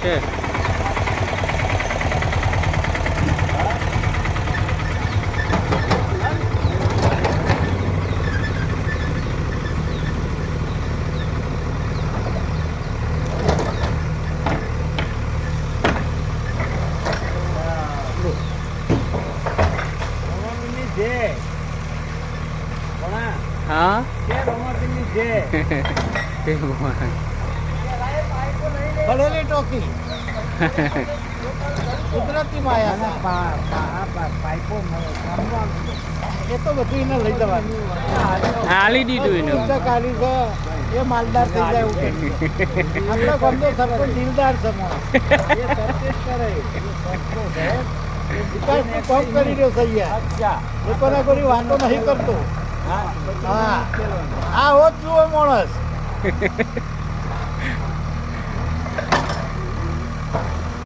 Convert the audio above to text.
છે. हाँ બળેલી ટોકી કુદરતી માયા પાઇપો એ તો બધું એને લઈ જવાનું. હાલી દીધું એને. કાઢી છે એ માલદાર થઈ જાય એવું આપણા ગમતો સરપંચ દિલદાર છે માણસ. એ સરપંચ કરે વિકાસનું કામ કરી રહ્યો છે અહીંયા. લોકોને કોઈ વાતો નહીં કરતો. હા આ હોત જુઓ માણસ.